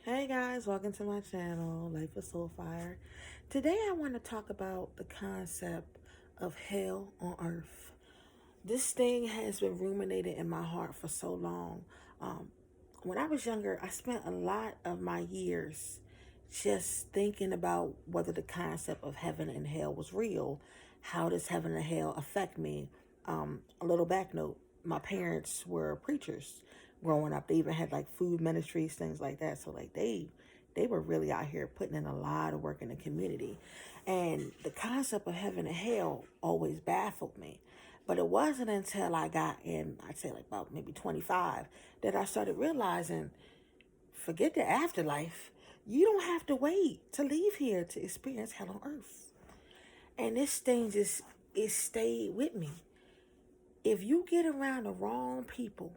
Hey guys, welcome to my channel, Life with Soulfire. Today I want to talk about the concept of hell on earth. This thing has been ruminating in my heart for so long. Um, when I was younger, I spent a lot of my years just thinking about whether the concept of heaven and hell was real. How does heaven and hell affect me? A little back note, my parents were preachers growing up. They even had like food ministries, things like that. So like they were really out here putting in a lot of work in the community. And the concept of heaven and hell always baffled me. But it wasn't until I got in, I'd say like about maybe 25, that I started realizing, forget the afterlife. You don't have to wait to leave here to experience hell on earth. And this thing just, it stayed with me. If you get around the wrong people,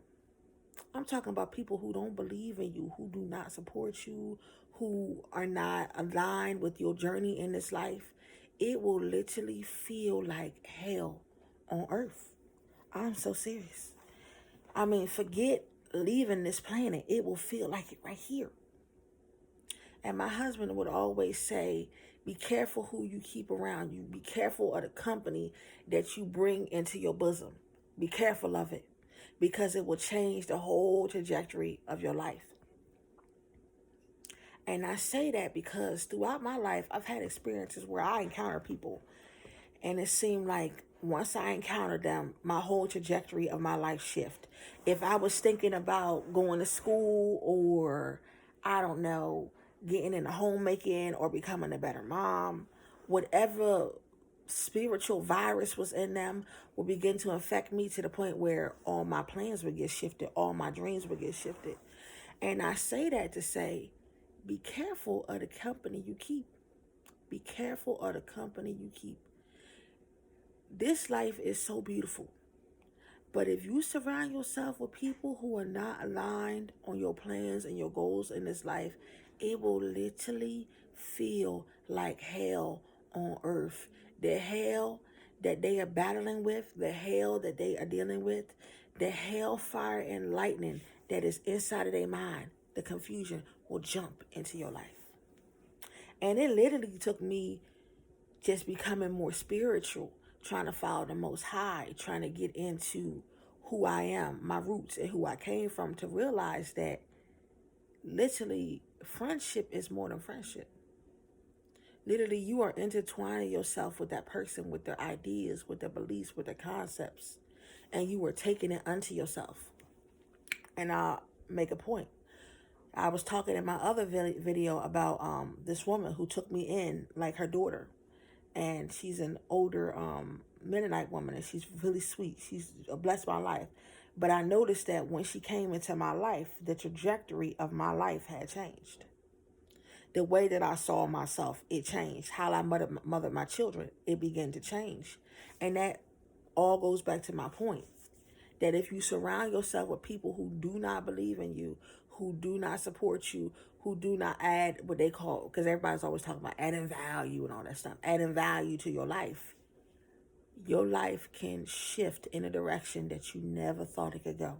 I'm talking about people who don't believe in you, who do not support you, who are not aligned with your journey in this life, it will literally feel like hell on earth. I'm so serious. I mean, forget leaving this planet. It will feel like it right here. And my husband would always say, be careful who you keep around you. Be careful of the company that you bring into your bosom. Be careful of it because it will change the whole trajectory of your life. And I say that because throughout my life, I've had experiences where I encounter people and it seemed like once I encountered them, my whole trajectory of my life shift. If I was thinking about going to school or, I don't know, getting into homemaking or becoming a better mom, whatever spiritual virus was in them would begin to affect me to the point where all my plans would get shifted, all my dreams would get shifted. And I say that to say, be careful of the company you keep. Be careful of the company you keep. This life is so beautiful. But if you surround yourself with people who are not aligned on your plans and your goals in this life, it will literally feel like hell on earth. The hell that they are battling with, the hell that they are dealing with, the hellfire and lightning that is inside of their mind, the confusion will jump into your life. And it literally took me just becoming more spiritual, trying to follow the Most High, trying to get into who I am, my roots, and who I came from, to realize that literally friendship is more than friendship. Literally, you are intertwining yourself with that person, with their ideas, with their beliefs, with their concepts, and you are taking it unto yourself. And I'll make a point. I was talking in my other video about this woman who took me in like her daughter. And she's an older Mennonite woman, and she's really sweet. She's blessed my life. But I noticed that when she came into my life, the trajectory of my life had changed. The way that I saw myself, it changed. How I mothered my children, it began to change. And that all goes back to my point, that if you surround yourself with people who do not believe in you, who do not support you, who do not add what they call, because everybody's always talking about adding value and all that stuff, adding value to your life can shift in a direction that you never thought it could go.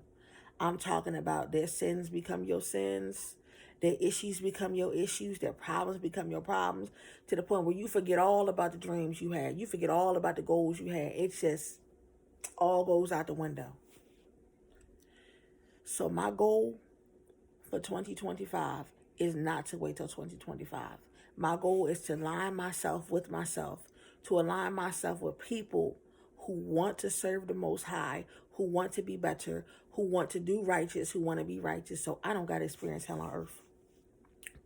I'm talking about their sins become your sins, their issues become your issues, their problems become your problems, to the point where you forget all about the dreams you had. You forget all about the goals you had. It's just all goes out the window. So my goal for 2025 is not to wait till 2025. My goal is to align myself with myself, to align myself with people who want to serve the Most High, who want to be better, who want to do righteous, who want to be righteous, so I don't got to experience hell on earth.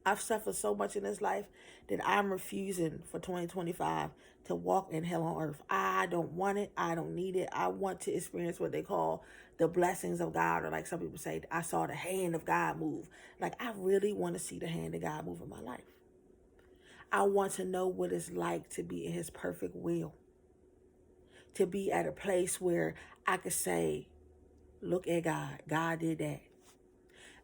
I've suffered so much in this life that I'm refusing for 2025 to walk in hell on earth. I don't want it. I don't need it. I want to experience what they call the blessings of God, or like some people say, I saw the hand of God move. Like, I really want to see the hand of God move in my life. I want to know what it's like to be in his perfect will, to be at a place where I could say, look at God. God did that.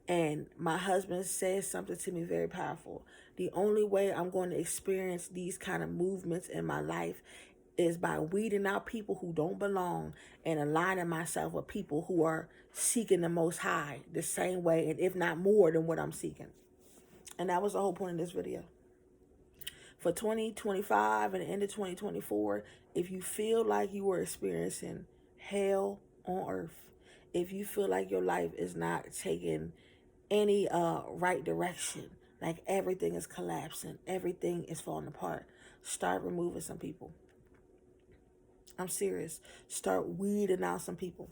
And my husband says something to me very powerful. The only way I'm going to experience these kind of movements in my life is by weeding out people who don't belong and aligning myself with people who are seeking the Most High the same way, and if not more than what I'm seeking. And that was the whole point of this video. For 2025 and the end of 2024, if you feel like you are experiencing hell on earth, if you feel like your life is not taking any right direction, like everything is collapsing, everything is falling apart, start removing some people. I'm serious. Start weeding out some people.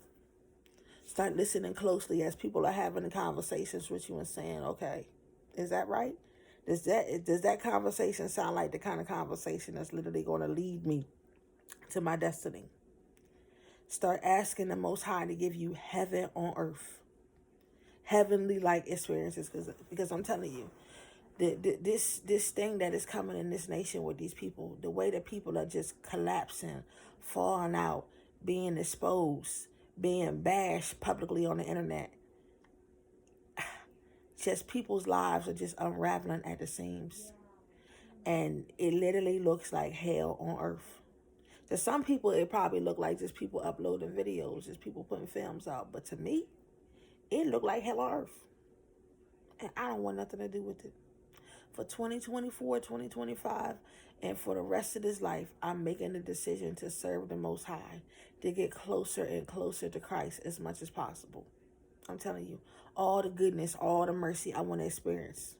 Start listening closely as people are having conversations with you and saying, okay, is that right? Does that conversation sound like the kind of conversation that's literally going to lead me to my destiny? Start asking the Most High to give you heaven on earth. Heavenly like experiences, because I'm telling you, this thing that is coming in this nation with these people, the way that people are just collapsing, falling out, being exposed, being bashed publicly on the internet. Just people's lives are just unraveling at the seams. And it literally looks like hell on earth. To some people, it probably look like just people uploading videos, just people putting films out. But to me, it looked like hell on earth. And I don't want nothing to do with it. For 2024, 2025, and for the rest of this life, I'm making the decision to serve the Most High, to get closer and closer to Christ as much as possible. I'm telling you, all the goodness, all the mercy I want to experience.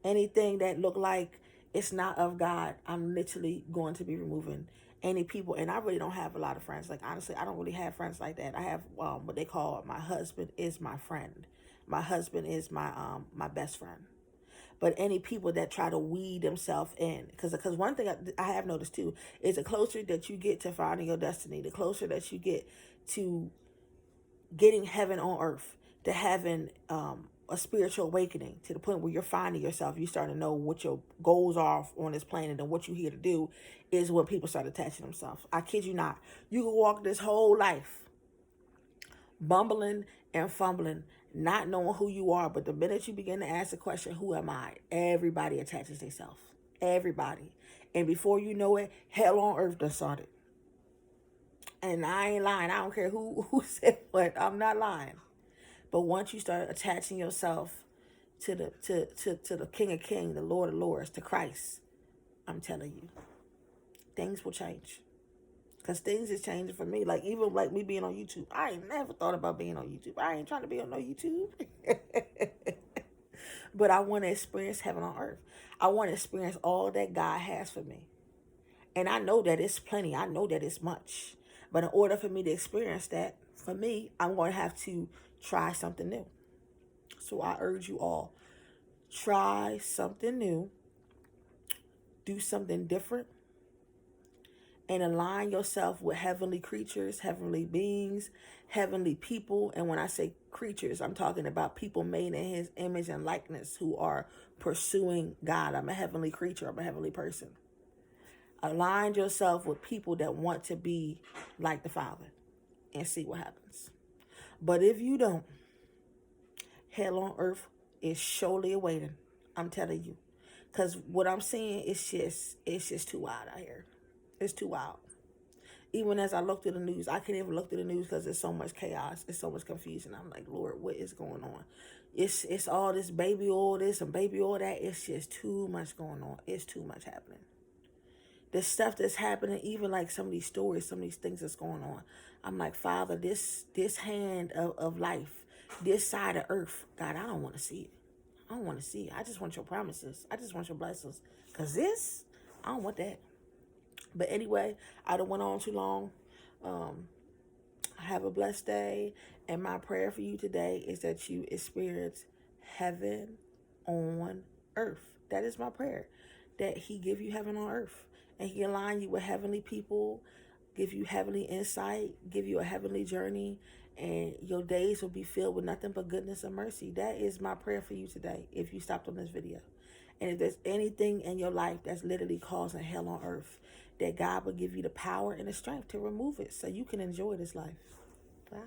Anything that look like it's not of God, I'm literally going to be removing any people. And I really don't have a lot of friends. Like, honestly, I don't really have friends like that. I have what they call my husband is my friend. My husband is my best friend. But any people that try to weed themselves in, because one thing I have noticed too is the closer that you get to finding your destiny, the closer that you get to getting heaven on earth, to having a spiritual awakening to the point where you're finding yourself, you start to know what your goals are on this planet and what you're here to do, is when people start attaching themselves. I kid you not. You can walk this whole life bumbling and fumbling, not knowing who you are, but the minute you begin to ask the question, who am I? Everybody attaches themselves. Everybody. And before you know it, hell on earth done started. And I ain't lying. I don't care who said what. I'm not lying. But once you start attaching yourself to the King of Kings, the Lord of Lords, to Christ, I'm telling you, things will change. Because things is changing for me. Like, even like me being on YouTube. I ain't never thought about being on YouTube. I ain't trying to be on no YouTube. But I want to experience heaven on earth. I want to experience all that God has for me. And I know that it's plenty. I know that it's much. But in order for me to experience that, for me, I'm going to have to try something new. So I urge you all, try something new. Do something different. And align yourself with heavenly creatures, heavenly beings, heavenly people. And when I say creatures, I'm talking about people made in His image and likeness who are pursuing God. I'm a heavenly creature. I'm a heavenly person. Align yourself with people that want to be like the Father and see what happens. But if you don't, hell on earth is surely awaiting. I'm telling you. Because what I'm seeing is just too wild out here. It's too wild. Even as I look through the news, I can't even look through the news because there's so much chaos. There's so much confusion. I'm like, Lord, what is going on? It's all this baby oil this and baby oil that. It's just too much going on. It's too much happening. The stuff that's happening, even like some of these stories, some of these things that's going on. I'm like, Father, this hand of life, this side of earth, God, I don't want to see it. I don't want to see it. I just want your promises. I just want your blessings. Because this, I don't want that. But anyway, I don't went on too long. Have a blessed day. And my prayer for you today is that you experience heaven on earth. That is my prayer. That He give you heaven on earth. And He align you with heavenly people, give you heavenly insight, give you a heavenly journey. And your days will be filled with nothing but goodness and mercy. That is my prayer for you today, if you stopped on this video. And if there's anything in your life that's literally causing hell on earth, that God will give you the power and the strength to remove it so you can enjoy this life. Bye.